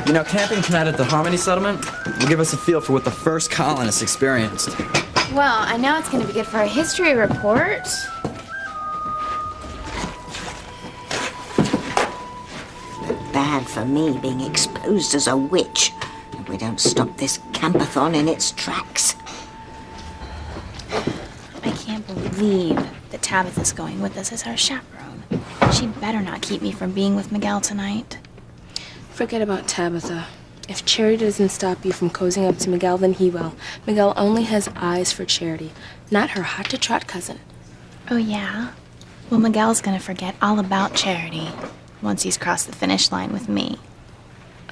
You know, camping tonight at the Harmony Settlement will give us a feel for what the first colonists experienced. Well, I know it's going to be good for a history report. Bad for me being exposed as a witch if we don't stop this campathon in its tracks. I can't believe that Tabitha's going with us as our chaperone. She'd better not keep me from being with Miguel tonight. Forget about Tabitha. If Charity doesn't stop you from cozying up to Miguel, then he will. Miguel only has eyes for Charity, not her hot-to-trot cousin. Oh, yeah? Well, Miguel's gonna forget all about Charity once he's crossed the finish line with me.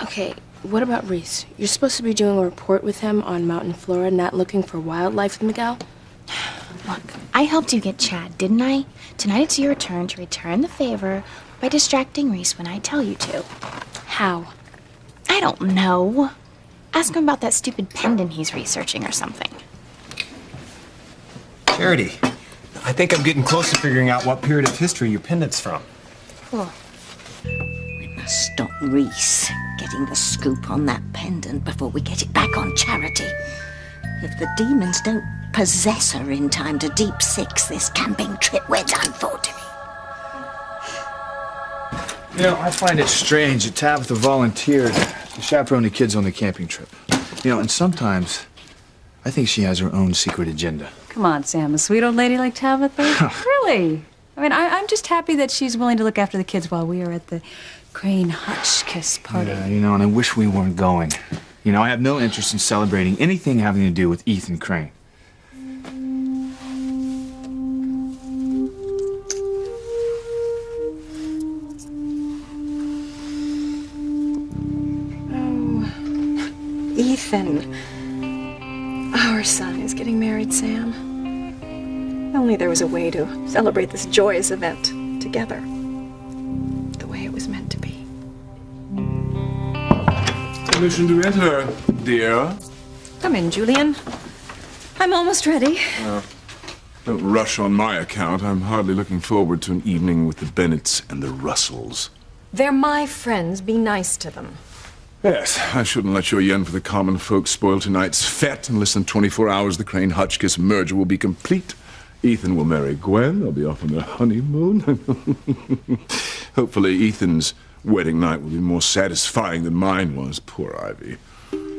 Okay, what about Reese? You're supposed to be doing a report with him on mountain flora, not looking for wildlife with Miguel? Look, I helped you get Chad, didn't I? Tonight it's your turn to return the favor by distracting Reese when I tell you to. How? I don't know. Ask him about that stupid pendant he's researching or something. Charity, I think I'm getting close to figuring out what period of history your pendant's from. Cool. We must stop Reese getting the scoop on that pendant before we get it back on Charity. If the demons don't possess her in time to Deep Six this camping trip, we're done for, Timmy. You know, I find it strange that Tabitha volunteered to chaperone the kids on the camping trip. You know, and sometimes I think she has her own secret agenda. Come on, Sam, a sweet old lady like Tabitha? Really? I mean, I'm just happy that she's willing to look after the kids while we are at the Crane Hotchkiss party. Yeah, you know, and I wish we weren't going. You know, I have no interest in celebrating anything having to do with Ethan Crane. Ethan. Our son is getting married, Sam. If only there was a way to celebrate this joyous event together. The way it was meant to be. Permission to enter, dear. Come in, Julian. I'm almost ready. Don't rush on my account. I'm hardly looking forward to an evening with the Bennetts and the Russells. They're my friends. Be nice to them. Yes, I shouldn't let your yen for the common folk spoil tonight's fete. In less than 24 hours, the Crane-Hotchkiss merger will be complete. Ethan will marry Gwen. They'll be off on their honeymoon. Hopefully, Ethan's wedding night will be more satisfying than mine was. Poor Ivy.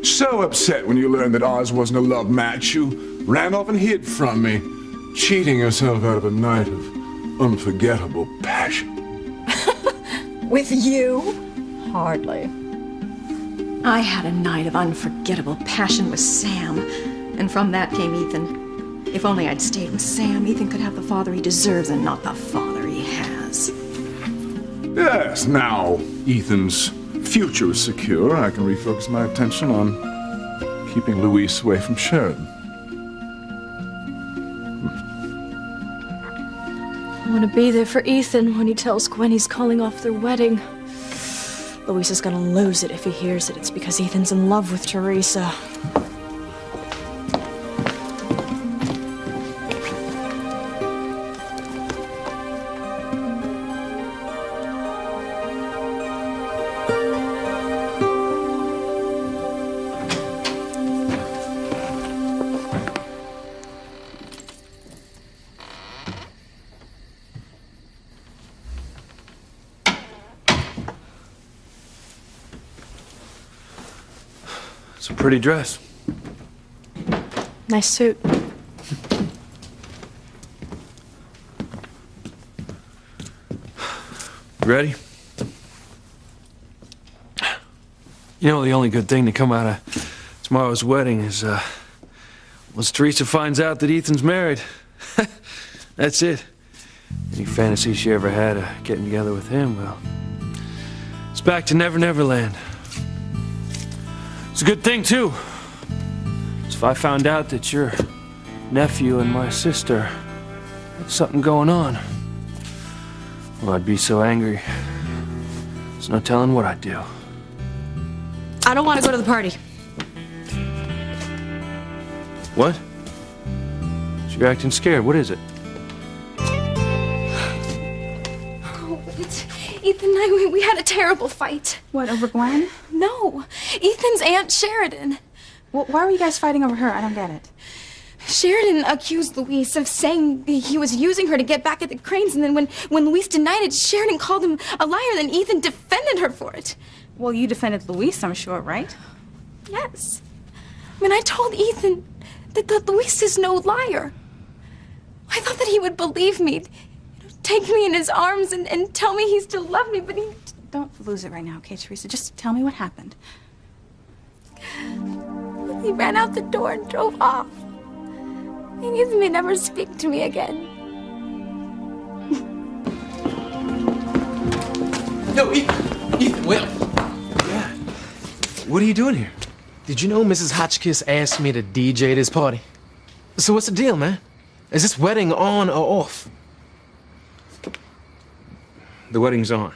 So upset when you learned that ours wasn't a love match. You ran off and hid from me, cheating yourself out of a night of unforgettable passion. With you? Hardly. I had a night of unforgettable passion with Sam, and from that came Ethan. If only I'd stayed with Sam, Ethan could have the father he deserves and not the father he has. Yes, now Ethan's future is secure. I can refocus my attention on keeping Louise away from Sheridan. I want to be there for Ethan when he tells Gwen he's calling off their wedding. Louise is gonna lose it if he hears that it's because Ethan's in love with Teresa. It's a pretty dress. Nice suit. Ready? You know, the only good thing to come out of tomorrow's wedding is, once Teresa finds out that Ethan's married. That's it. Any fantasy she ever had of getting together with him, well, it's back to Never Never Land. It's a good thing, too. 'Cause if I found out that your nephew and my sister had something going on, well, I'd be so angry. There's no telling what I'd do. I don't want to go to the party. What? You're acting scared. What is it? Oh, Ethan and I, we had a terrible fight. What, over Gwen? No, Ethan's Aunt Sheridan. Well, why were you guys fighting over her? I don't get it. Sheridan accused Luis of saying he was using her to get back at the Cranes, and then when Luis denied it, Sheridan called him a liar, and then Ethan defended her for it. Well, you defended Luis, I'm sure, right? Yes. I mean, I told Ethan that Luis is no liar. I thought that he would believe me, take me in his arms and tell me he still loved me, but he... Don't lose it right now, okay, Teresa? Just tell me what happened. He ran out the door and drove off. And Ethan may never speak to me again. No, Ethan, wait. Yeah. What are you doing here? Did you know Mrs. Hotchkiss asked me to DJ this party? So what's the deal, man? Is this wedding on or off? The wedding's on.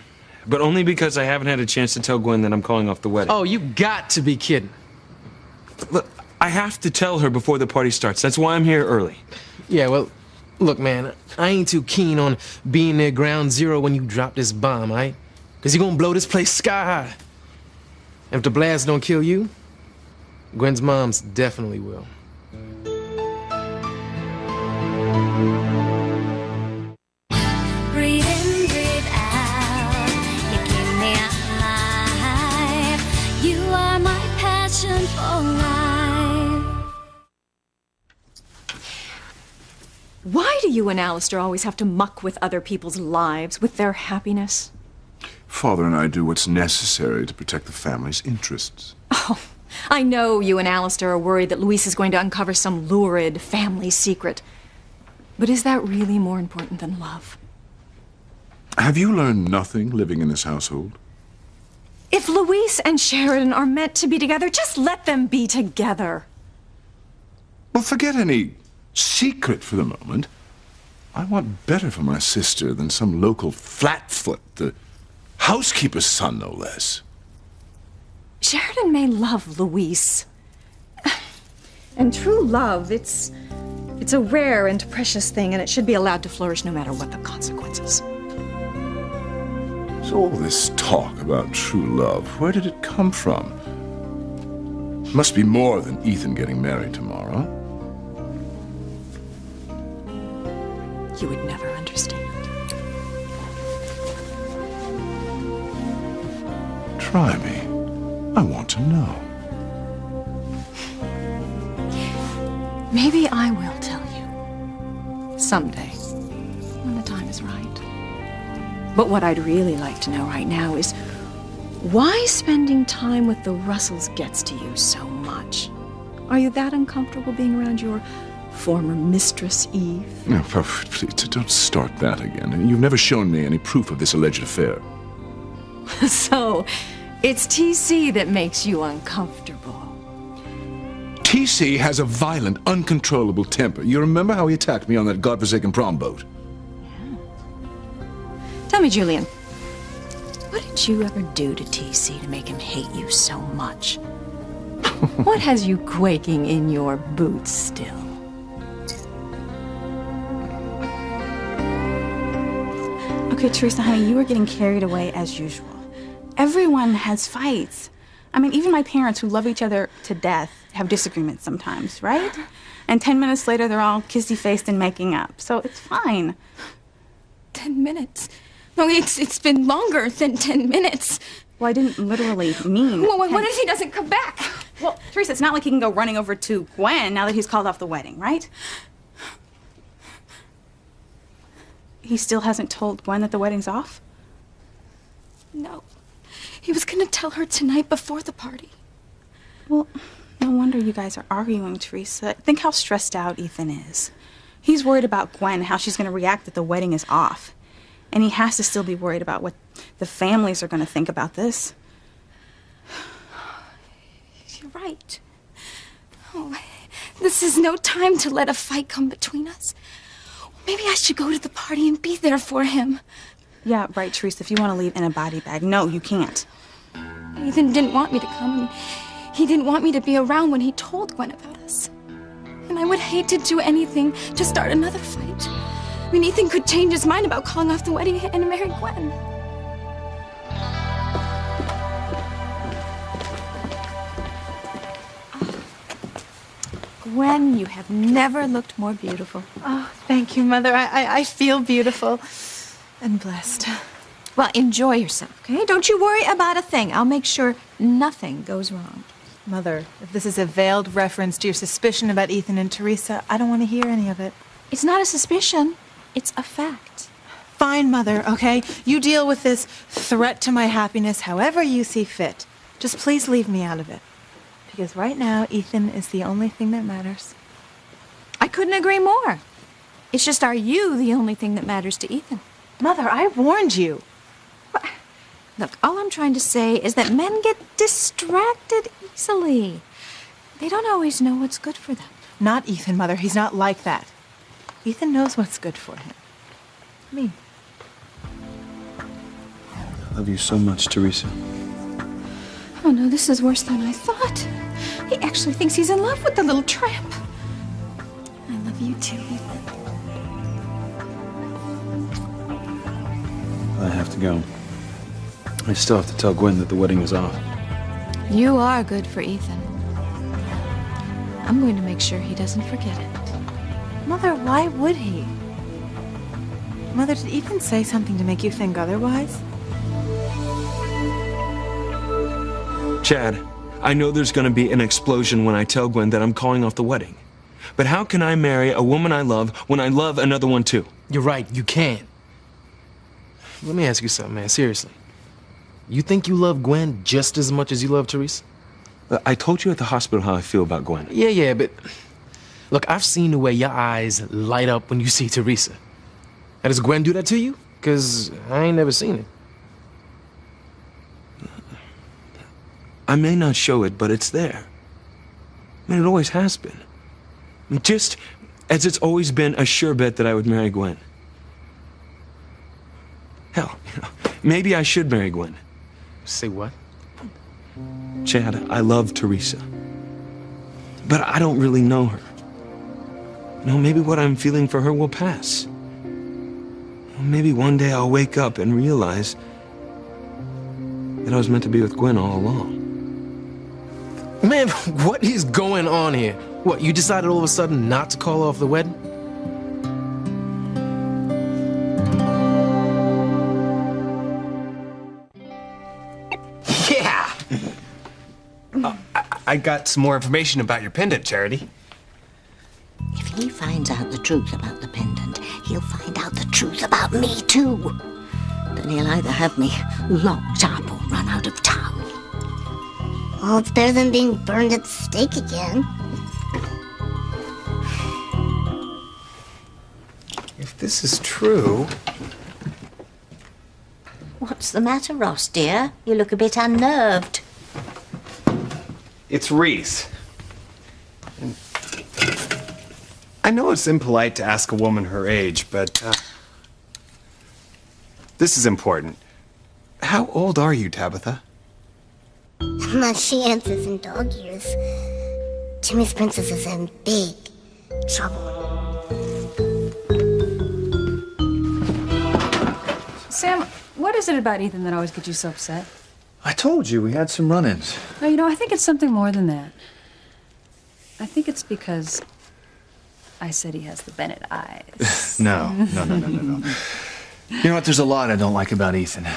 But only because I haven't had a chance to tell Gwen that I'm calling off the wedding. Oh, you got to be kidding. Look, I have to tell her before the party starts. That's why I'm here early. Yeah, well, look, man, I ain't too keen on being near ground zero when you drop this bomb, right? Because you're gonna blow this place sky high. And if the blast don't kill you, Gwen's mom's definitely will. Breathe in, breathe out. You keep me alive. You are my passion for life. Why do you and Alistair always have to muck with other people's lives, with their happiness? Father and I do what's necessary to protect the family's interests. Oh, I know you and Alistair are worried that Luis is going to uncover some lurid family secret. But is that really more important than love? Have you learned nothing living in this household? If Luis and Sheridan are meant to be together, just let them be together. Well, forget any secret for the moment. I want better for my sister than some local flatfoot, the housekeeper's son, no less. Sheridan may love Luis. And true love, it's a rare and precious thing, and it should be allowed to flourish no matter what the consequences. So all this talk about true love, where did it come from? Must be more than Ethan getting married tomorrow. You would never understand. Try me. I want to know. Maybe I will tell you. Someday. When the time is right. But what I'd really like to know right now is why spending time with the Russells gets to you so much. Are you that uncomfortable being around your former mistress, Eve? No, please, don't start that again. You've never shown me any proof of this alleged affair. So, it's TC that makes you uncomfortable. TC has a violent, uncontrollable temper. You remember how he attacked me on that godforsaken prom boat? Yeah. Tell me, Julian, what did you ever do to TC to make him hate you so much? What has you quaking in your boots still? Okay, Teresa, honey, you were getting carried away as usual. Everyone has fights. I mean, even my parents, who love each other to death, have disagreements sometimes, right? And 10 minutes later, they're all kissy-faced and making up. So it's fine. 10 minutes? No, it's been longer than 10 minutes. Well, I didn't literally mean... Well, what if he doesn't come back? Well, Teresa, it's not like he can go running over to Gwen now that he's called off the wedding, right? He still hasn't told Gwen that the wedding's off? No. He was gonna tell her tonight before the party. Well, no wonder you guys are arguing, Teresa. Think how stressed out Ethan is. He's worried about Gwen, how she's gonna react that the wedding is off. And he has to still be worried about what the families are gonna think about this. You're right. Oh, this is no time to let a fight come between us. Maybe I should go to the party and be there for him. Yeah, right, Teresa, if you want to leave in a body bag. No, you can't. Ethan didn't want me to come. He didn't want me to be around when he told Gwen about us. And I would hate to do anything to start another fight. I mean, Ethan could change his mind about calling off the wedding and marry Gwen. Gwen, you have never looked more beautiful. Oh, thank you, Mother. I feel beautiful and blessed. Well, enjoy yourself, okay? Don't you worry about a thing. I'll make sure nothing goes wrong. Mother, if this is a veiled reference to your suspicion about Ethan and Teresa, I don't want to hear any of it. It's not a suspicion. It's a fact. Fine, Mother, okay? You deal with this threat to my happiness however you see fit. Just please leave me out of it. Because right now, Ethan is the only thing that matters. I couldn't agree more. It's just, are you the only thing that matters to Ethan? Mother, I warned you. Look, all I'm trying to say is that men get distracted easily. They don't always know what's good for them. Not Ethan, Mother. He's not like that. Ethan knows what's good for him. Me. I love you so much, Teresa. Oh no, this is worse than I thought. He actually thinks he's in love with the little tramp. I love you too, Ethan. I have to go. I still have to tell Gwen that the wedding is off. You are good for Ethan. I'm going to make sure he doesn't forget it. Mother, why would he? Mother, did Ethan say something to make you think otherwise? Chad, I know there's going to be an explosion when I tell Gwen that I'm calling off the wedding. But how can I marry a woman I love when I love another one too? You're right, you can't. Let me ask you something, man, seriously. You think you love Gwen just as much as you love Teresa? I told you at the hospital how I feel about Gwen. Yeah, but... Look, I've seen the way your eyes light up when you see Teresa. Now, does Gwen do that to you? Because I ain't never seen it. I may not show it, but it's there. I mean, it always has been. I mean, just as it's always been a sure bet that I would marry Gwen. Hell, maybe I should marry Gwen. Say what? Chad, I love Teresa. But I don't really know her. Maybe what I'm feeling for her will pass. Maybe one day I'll wake up and realize that I was meant to be with Gwen all along. Man, what is going on here? What, you decided all of a sudden not to call off the wedding? Yeah! I got some more information about your pendant, Charity. If he finds out the truth about the pendant, he'll find out the truth about me, too. Then he'll either have me locked up or run out of town. Well, it's better than being burned at the stake again. If this is true... What's the matter, Ross, dear? You look a bit unnerved. It's Reese. I know it's impolite to ask a woman her age, but this is important. How old are you, Tabitha? Unless she answers in dog years, Jimmy's princess is in big trouble. Sam, what is it about Ethan that always gets you so upset? I told you we had some run-ins. No, I think it's something more than that. I think it's because I said he has the Bennett eyes. No. You know what? There's a lot I don't like about Ethan. I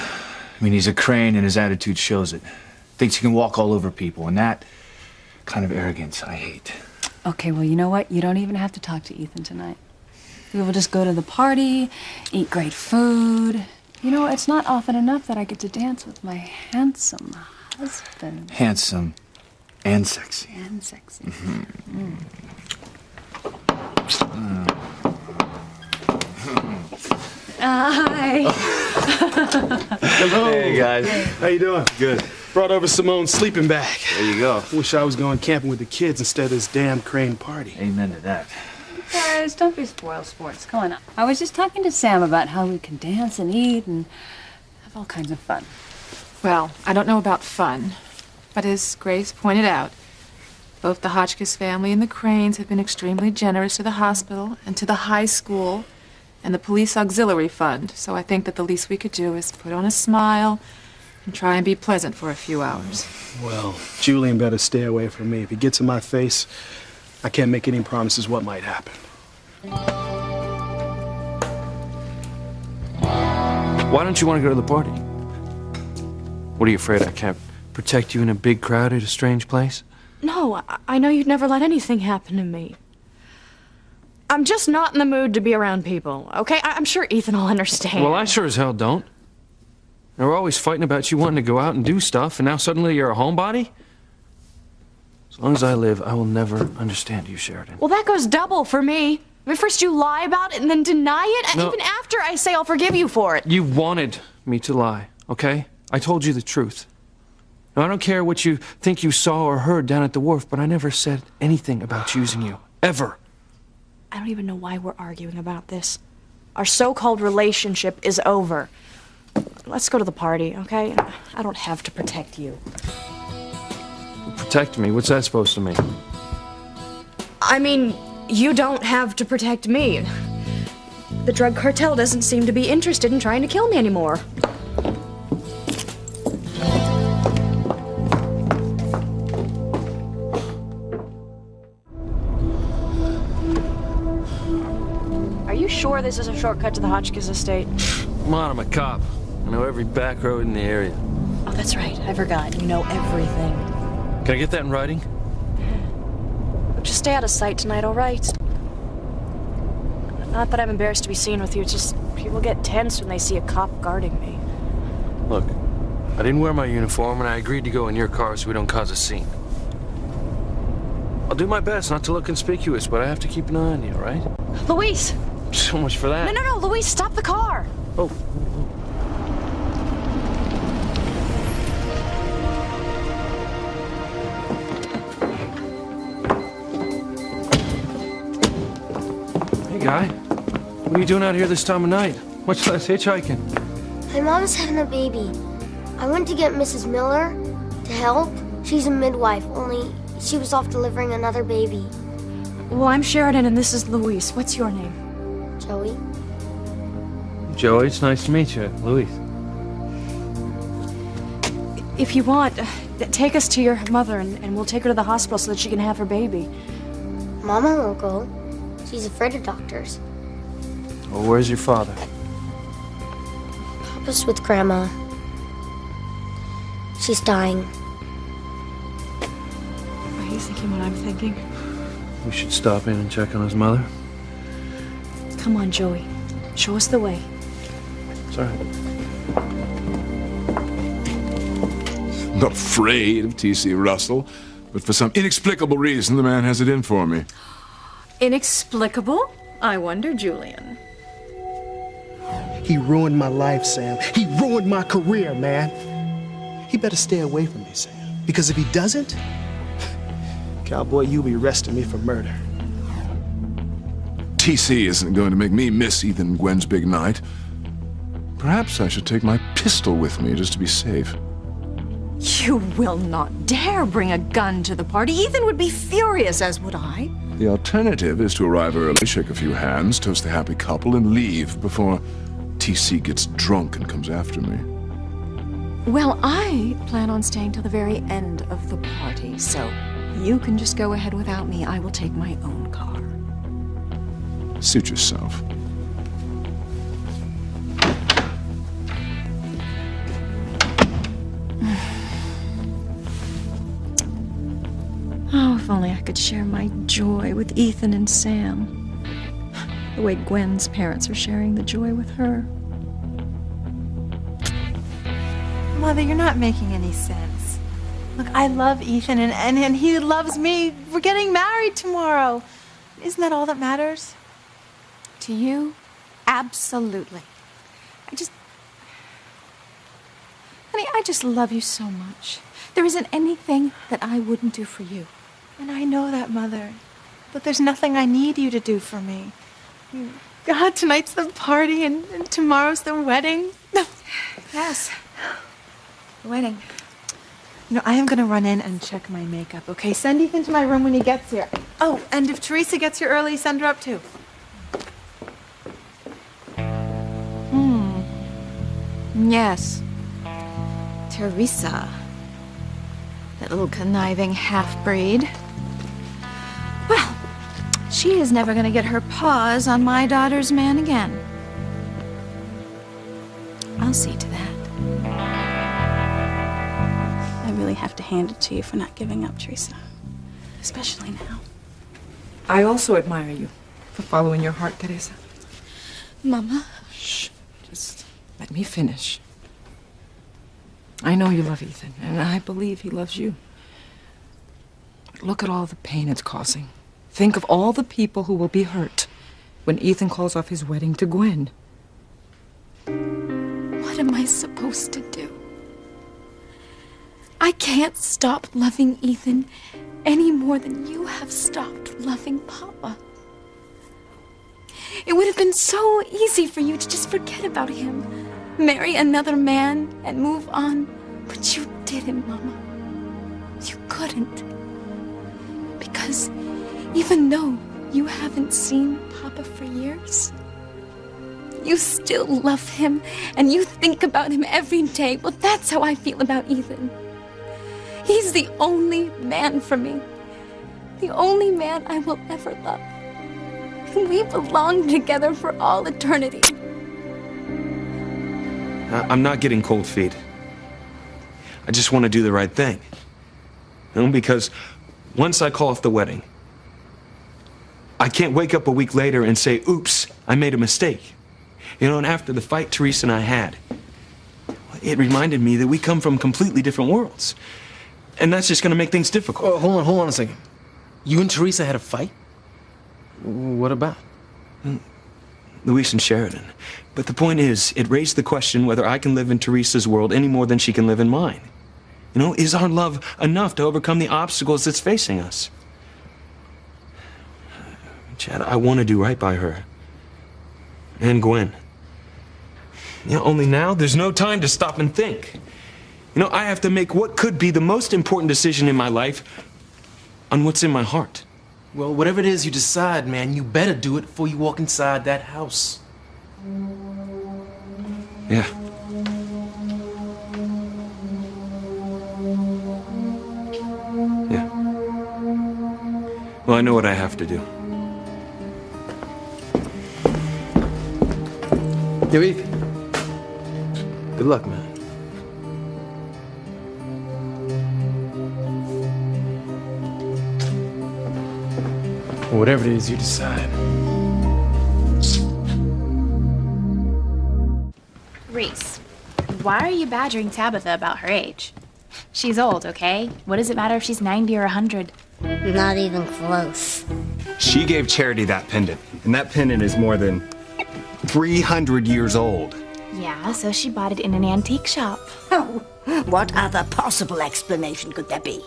mean, he's a crane and his attitude shows it. Thinks he can walk all over people, and that kind of arrogance I hate. Okay, well, you know what? You don't even have to talk to Ethan tonight. We will just go to the party, eat great food. You know, it's not often enough that I get to dance with my handsome husband. Handsome and sexy. And sexy. Mm-hmm. Hi. Hello. Hey, guys. How you doing? Good. Brought over Simone's sleeping bag. There you go. Wish I was going camping with the kids instead of this damn crane party. Amen to that. Guys, don't be spoiled sports. Come on. I was just talking to Sam about how we can dance and eat and have all kinds of fun. Well, I don't know about fun, but as Grace pointed out, both the Hotchkiss family and the Cranes have been extremely generous to the hospital and to the high school and the police auxiliary fund, so I think that the least we could do is put on a smile and try and be pleasant for a few hours. Well, Julian better stay away from me. If he gets in my face, I can't make any promises what might happen. Why don't you want to go to the party? What are you afraid I can't protect you in a big crowd at a strange place? No, I know you'd never let anything happen to me. I'm just not in the mood to be around people, okay? I'm sure Ethan will understand. Well, I sure as hell don't. And we're always fighting about you wanting to go out and do stuff, and now suddenly you're a homebody? As long as I live, I will never understand you, Sheridan. Well, that goes double for me. I mean, first you lie about it and then deny it, and No. even after I say I'll forgive you for it. You wanted me to lie, okay? I told you the truth. Now, I don't care what you think you saw or heard down at the wharf, but I never said anything about using you. Ever. I don't even know why we're arguing about this. Our so-called relationship is over. Let's go to the party, okay? I don't have to protect you. Protect me? What's that supposed to mean? I mean, you don't have to protect me. The drug cartel doesn't seem to be interested in trying to kill me anymore. Are you sure this is a shortcut to the Hotchkiss estate? Come on, I'm a cop. I know every back road in the area. Oh, that's right. I forgot. You know everything. Can I get that in writing? Just stay out of sight tonight, all right? Not that I'm embarrassed to be seen with you, it's just people get tense when they see a cop guarding me. Look, I didn't wear my uniform, and I agreed to go in your car so we don't cause a scene. I'll do my best not to look conspicuous, but I have to keep an eye on you, all right? Luis! So much for that. No, Luis, stop the car! Oh. Hey, guy. What are you doing out here this time of night? Much less hitchhiking. My mom's having a baby. I went to get Mrs. Miller to help. She's a midwife, only she was off delivering another baby. Well, I'm Sheridan and this is Luis. What's your name? Joey? Joey, it's nice to meet you. Luis. If you want, take us to your mother and we'll take her to the hospital so that she can have her baby. Mama won't go. She's afraid of doctors. Well, where's your father? Papa's with Grandma. She's dying. Are you thinking what I'm thinking? We should stop in and check on his mother. Come on, Joey. Show us the way. It's all right. I'm not afraid of T.C. Russell, but for some inexplicable reason, the man has it in for me. Inexplicable? I wonder, Julian. He ruined my life, Sam. He ruined my career, man. He better stay away from me, Sam. Because if he doesn't, cowboy, you'll be arresting me for murder. T.C. isn't going to make me miss Ethan and Gwen's big night. Perhaps I should take my pistol with me just to be safe. You will not dare bring a gun to the party. Ethan would be furious, as would I. The alternative is to arrive early, shake a few hands, toast the happy couple, and leave before T.C. gets drunk and comes after me. Well, I plan on staying till the very end of the party, so you can just go ahead without me. I will take my own car. Suit yourself. Oh, if only I could share my joy with Ethan and Sam. The way Gwen's parents are sharing the joy with her. Mother, you're not making any sense. Look, I love Ethan and he loves me. We're getting married tomorrow. Isn't that all that matters? To you, absolutely. Honey, I just love you so much. There isn't anything that I wouldn't do for you. And I know that, Mother. But there's nothing I need you to do for me. God, tonight's the party and tomorrow's the wedding. Yes. The wedding. You know, I am going to run in and check my makeup, okay? Send Ethan to my room when he gets here. Oh, and if Teresa gets here early, send her up too. Yes. Teresa. That little conniving half-breed. Well, She is never going to get her paws on my daughter's man again. I'll see to that. I really have to hand it to you for not giving up, Teresa. Especially now. I also admire you for following your heart, Teresa. Mama. Shh. Just let me finish. I know you love Ethan, and I believe he loves you. But look at all the pain it's causing. Think of all the people who will be hurt when Ethan calls off his wedding to Gwen. What am I supposed to do? I can't stop loving Ethan any more than you have stopped loving Papa. It would have been so easy for you to just forget about him, marry another man, and move on. But you didn't, Mama. You couldn't. Because even though you haven't seen Papa for years, you still love him and you think about him every day. Well, that's how I feel about Ethan. He's the only man for me. The only man I will ever love. And we belong together for all eternity. I'm not getting cold feet. I just want to do the right thing. Because once I call off the wedding, I can't wake up a week later and say, oops, I made a mistake. And after the fight Teresa and I had, it reminded me that we come from completely different worlds. And that's just going to make things difficult. Oh, hold on a second. You and Teresa had a fight? What about? Luis and Sheridan. But the point is, it raised the question whether I can live in Teresa's world any more than she can live in mine. Is our love enough to overcome the obstacles that's facing us? Chad, I want to do right by her. And Gwen. Only now, there's no time to stop and think. I have to make what could be the most important decision in my life on what's in my heart. Well, whatever it is you decide, man, you better do it before you walk inside that house. Yeah. Yeah. Well, I know what I have to do. Yo, Ethan. Good luck, man. Whatever it is you decide. Reese, why are you badgering Tabitha about her age? She's old, okay? What does it matter if she's 90 or 100? Not even close. She gave Charity that pendant, and that pendant is more than 300 years old. Yeah, so she bought it in an antique shop. Oh, what other possible explanation could there be?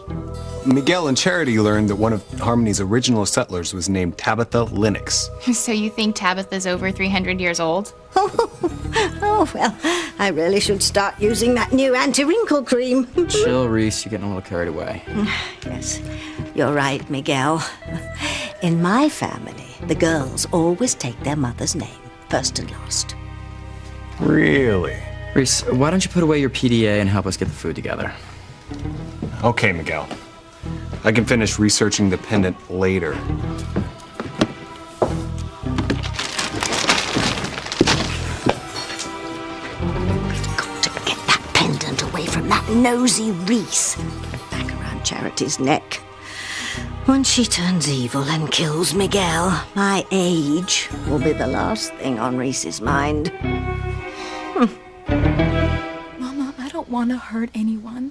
Miguel and Charity learned that one of Harmony's original settlers was named Tabitha Lennox. So you think Tabitha's over 300 years old? Oh, well, I really should start using that new anti-wrinkle cream. Chill, Reese. You're getting a little carried away. Yes, you're right, Miguel. In my family, the girls always take their mother's name, first and last. Really? Reese, why don't you put away your PDA and help us get the food together? Okay, Miguel. I can finish researching the pendant later. Pendant away from that nosy Reese. Back around Charity's neck. Once she turns evil and kills Miguel, my age will be the last thing on Reese's mind. Mama, I don't want to hurt anyone.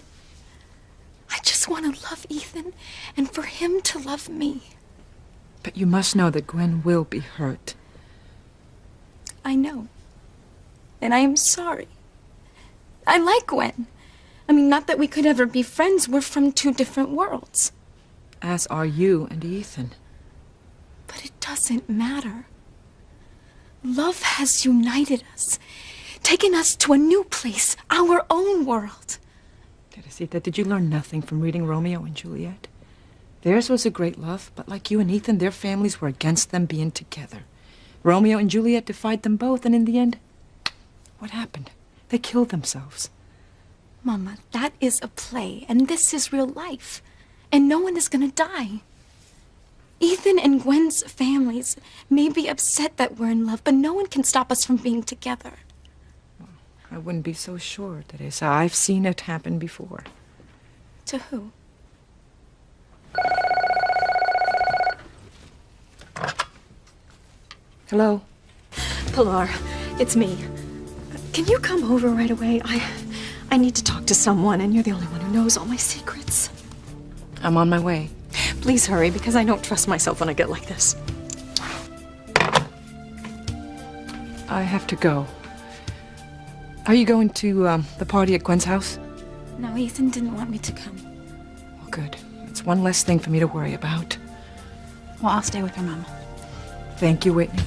I just want to love Ethan and for him to love me. But you must know that Gwen will be hurt. I know. And I am sorry. I like Gwen. I mean, not that we could ever be friends. We're from two different worlds. As are you and Ethan. But it doesn't matter. Love has united us, taken us to a new place, our own world. Teresita, did you learn nothing from reading Romeo and Juliet? Theirs was a great love, but like you and Ethan, their families were against them being together. Romeo and Juliet defied them both, and in the end, what happened? They killed themselves. Mama, that is a play, and this is real life. And no one is gonna die. Ethan and Gwen's families may be upset that we're in love, but no one can stop us from being together. I wouldn't be so sure, Teresa. I've seen it happen before. To who? Hello? Pilar, it's me. Can you come over right away? I need to talk to someone, and you're the only one who knows all my secrets. I'm on my way. Please hurry, because I don't trust myself when I get like this. I have to go. Are you going to the party at Gwen's house? No, Ethan didn't want me to come. Well, good. It's one less thing for me to worry about. Well, I'll stay with her, Mama. Thank you, Whitney.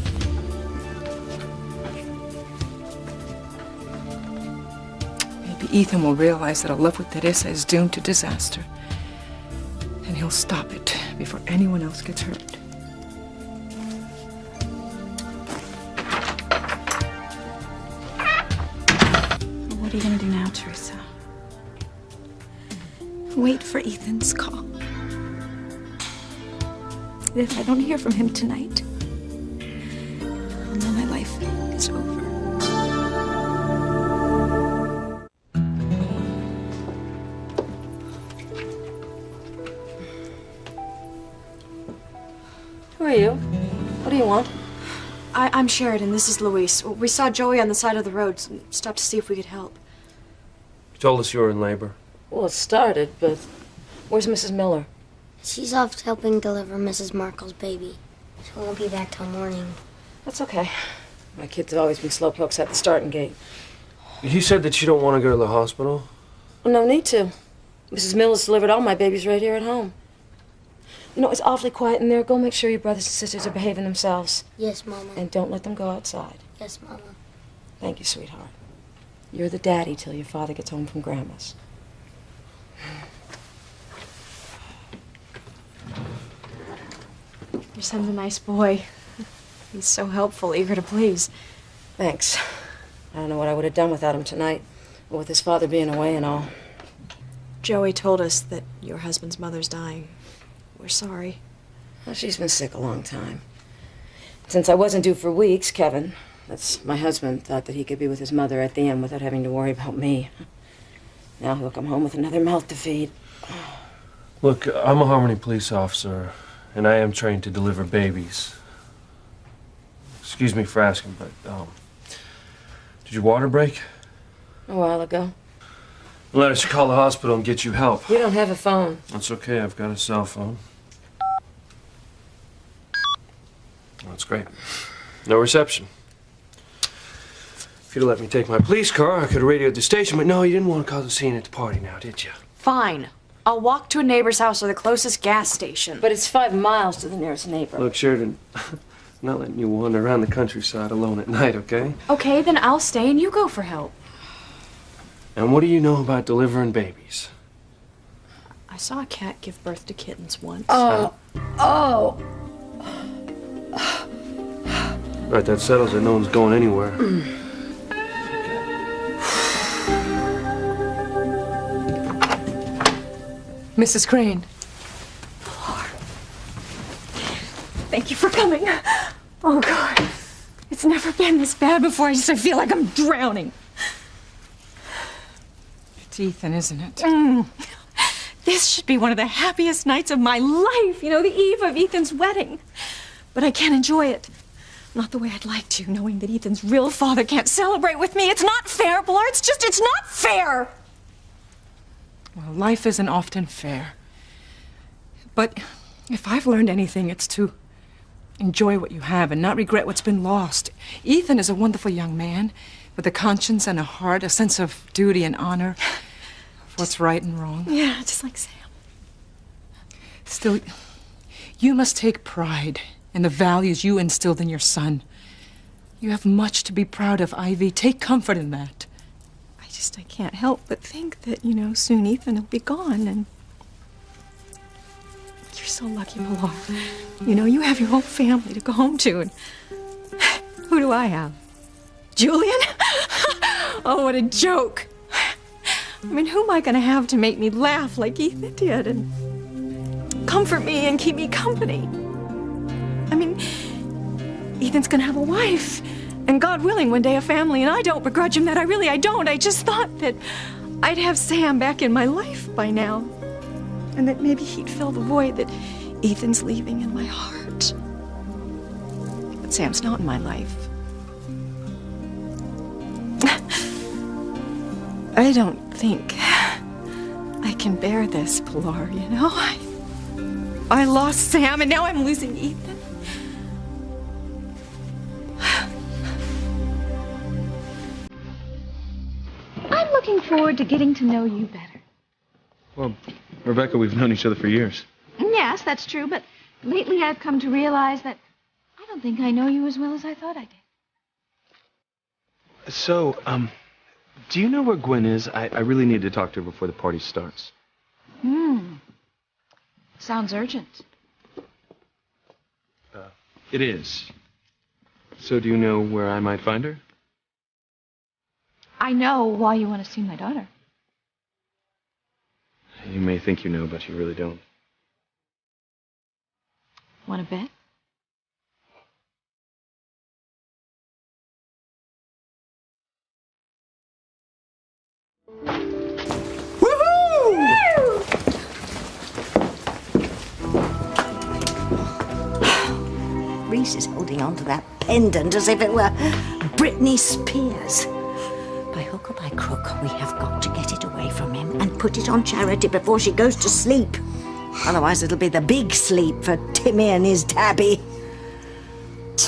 Maybe Ethan will realize that a love with Teresa is doomed to disaster. And he'll stop it before anyone else gets hurt. What are you gonna do now, Teresa? Wait for Ethan's call. If I don't hear from him tonight, I'll know my life is over. Who are you? What do you want? I'm Sheridan. This is Luis. We saw Joey on the side of the road. Stopped to see if we could help. You told us you were in labor. Well, it started, but where's Mrs. Miller? She's off helping deliver Mrs. Markle's baby. She won't be back till morning. That's okay. My kids have always been slowpokes at the starting gate. You said that you don't want to go to the hospital? Well, no need to. Mrs. Miller's delivered all my babies right here at home. You know, it's awfully quiet in there. Go make sure your brothers and sisters are behaving themselves. Yes, Mama. And don't let them go outside. Yes, Mama. Thank you, sweetheart. You're the daddy till your father gets home from Grandma's. Your son's a nice boy. He's so helpful, eager to please. Thanks. I don't know what I would have done without him tonight, or with his father being away and all. Joey told us that your husband's mother's dying. We're sorry. Well, she's been sick a long time. Since I wasn't due for weeks, Kevin, that's my husband, thought that he could be with his mother at the end without having to worry about me. Now he'll come home with another mouth to feed. Look, I'm a Harmony police officer, and I am trained to deliver babies. Excuse me for asking, but, did your water break? A while ago. Let us call the hospital and get you help. You don't have a phone. That's okay, I've got a cell phone. That's great. No reception. If you'd have let me take my police car, I could have radioed the station, but no, you didn't want to cause a scene at the party now, did you? Fine. I'll walk to a neighbor's house or the closest gas station. But it's 5 miles to the nearest neighbor. Look, Sheridan, I'm not letting you wander around the countryside alone at night, okay? Okay, then I'll stay and you go for help. And what do you know about delivering babies? I saw a cat give birth to kittens once. Oh. Oh! Right, that settles it. No one's going anywhere. Mrs. Crane. Thank you for coming. Oh, God. It's never been this bad before. I feel like I'm drowning. It's Ethan, isn't it? This should be one of the happiest nights of my life. You know, the eve of Ethan's wedding. But I can't enjoy it. Not the way I'd like to, knowing that Ethan's real father can't celebrate with me. It's not fair, Pilar. It's not fair. Well, life isn't often fair. But if I've learned anything, it's to enjoy what you have and not regret what's been lost. Ethan is a wonderful young man with a conscience and a heart, a sense of duty and honor of what's right and wrong. Yeah, just like Sam. Still, you must take pride in the values you instilled in your son. You have much to be proud of, Ivy. Take comfort in that. I can't help but think that, you know, soon Ethan will be gone, and you're so lucky, Pilar. You know, you have your whole family to go home to, and who do I have? Julian? Oh, what a joke. I mean, who am I going to have to make me laugh like Ethan did and comfort me and keep me company? I mean, Ethan's gonna have a wife. And God willing, one day a family, and I don't begrudge him that. I don't. I just thought that I'd have Sam back in my life by now. And that maybe he'd fill the void that Ethan's leaving in my heart. But Sam's not in my life. I don't think I can bear this, Pilar, you know? I lost Sam, and now I'm losing Ethan. I'm looking forward to getting to know you better. Well, Rebecca, we've known each other for years. Yes, that's true, but lately I've come to realize that I don't think I know you as well as I thought I did. So, do you know where Gwen is? I really need to talk to her before the party starts. Sounds urgent. It is. So do you know where I might find her? I know why you want to see my daughter. You may think you know, but you really don't. Want to bet? Reese is holding on to that pendant as if it were Britney Spears. By hook or by crook, we have got to get it away from him and put it on Charity before she goes to sleep. Otherwise, it'll be the big sleep for Timmy and his tabby.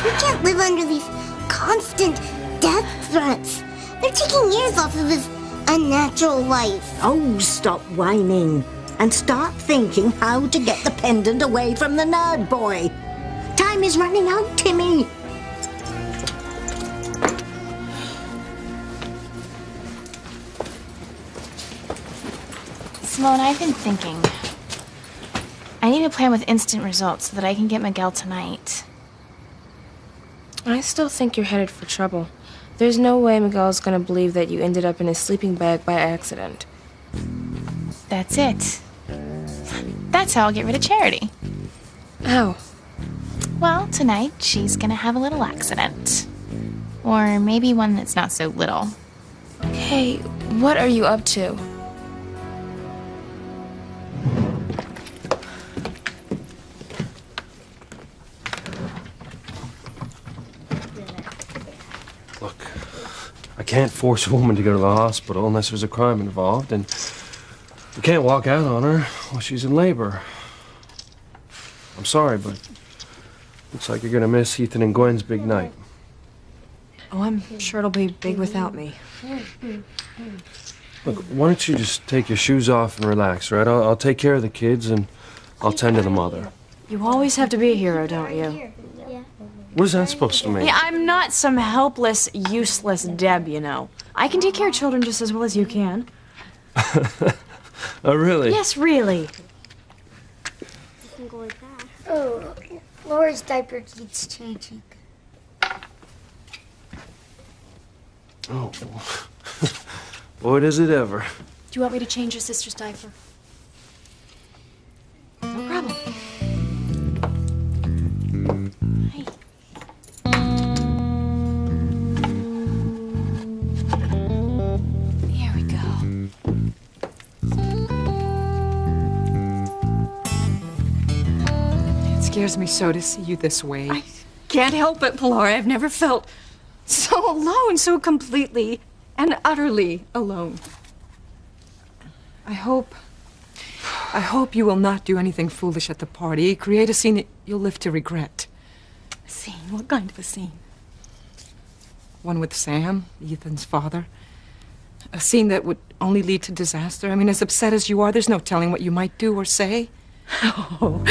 We can't live under these constant death threats. They're taking years off of his unnatural life. Oh, stop whining and start thinking how to get the pendant away from the nerd boy. Time is running out, Timmy. Simone, I've been thinking. I need a plan with instant results so that I can get Miguel tonight. I still think you're headed for trouble. There's no way Miguel's gonna believe that you ended up in his sleeping bag by accident. That's it. That's how I'll get rid of Charity. How? Well, tonight she's gonna have a little accident. Or maybe one that's not so little. Hey, what are you up to? Look, I can't force a woman to go to the hospital unless there's a crime involved, and we can't walk out on her while she's in labor. I'm sorry, but looks like you're gonna miss Ethan and Gwen's big night. Oh, I'm sure it'll be big without me. Look, why don't you just take your shoes off and relax, right? I'll take care of the kids and I'll tend to the mother. You always have to be a hero, don't you? What is that supposed to mean? Yeah, I'm not some helpless, useless Deb, you know. I can take care of children just as well as you can. Oh, really? Yes, really. Oh, Laura's diaper keeps changing. Oh, boy, does it ever. Do you want me to change your sister's diaper? No problem. Hey. There we go. It scares me so to see you this way. I can't help it, Pilar. I've never felt so alone, so completely and utterly alone. I hope you will not do anything foolish at the party. Create a scene that you'll live to regret. A scene? What kind of a scene? One with Sam, Ethan's father. A scene that would only lead to disaster. I mean, as upset as you are, there's no telling what you might do or say. Oh,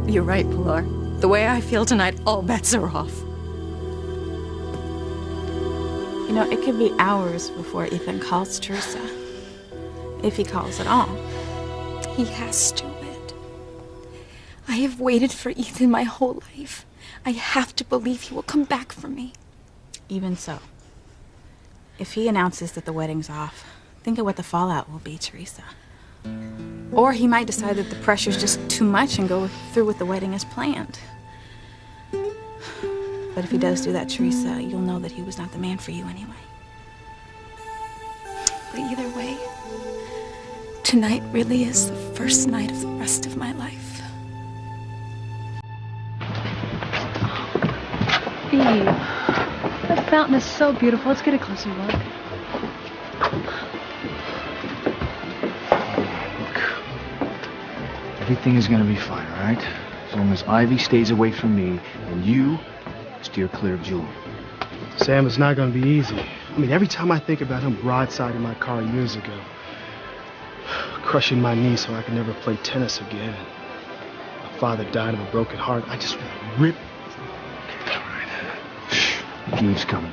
you're right, Pilar. The way I feel tonight, all bets are off. You know, it could be hours before Ethan calls Teresa. If he calls at all. He has to, Ed. I have waited for Ethan my whole life. I have to believe he will come back for me. Even so, if he announces that the wedding's off, think of what the fallout will be, Teresa. Or he might decide that the pressure's just too much and go through with the wedding as planned. But if he does do that, Teresa, you'll know that he was not the man for you anyway. But either way, tonight really is the first night of the rest of my life. Eve, that fountain is so beautiful. Let's get a closer look. Everything is gonna be fine, all right? As long as Ivy stays away from me and you steer clear of Julie. Sam, it's not gonna be easy. I mean, every time I think about him broadsiding my car years ago, crushing my knee so I could never play tennis again, my father died of a broken heart, I just rip. Eve's coming.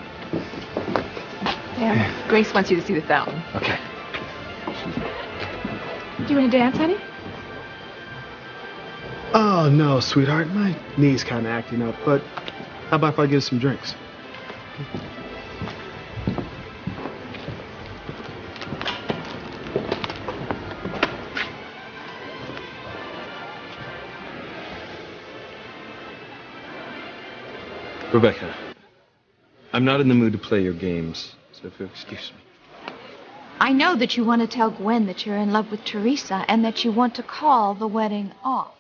Yeah, Grace wants you to see the fountain. Okay. Do you want to dance, honey? Oh, no, sweetheart. My knee's kind of acting up, but how about if I get some drinks? Rebecca, I'm not in the mood to play your games, so if you'll excuse me. I know that you want to tell Gwen that you're in love with Teresa and that you want to call the wedding off.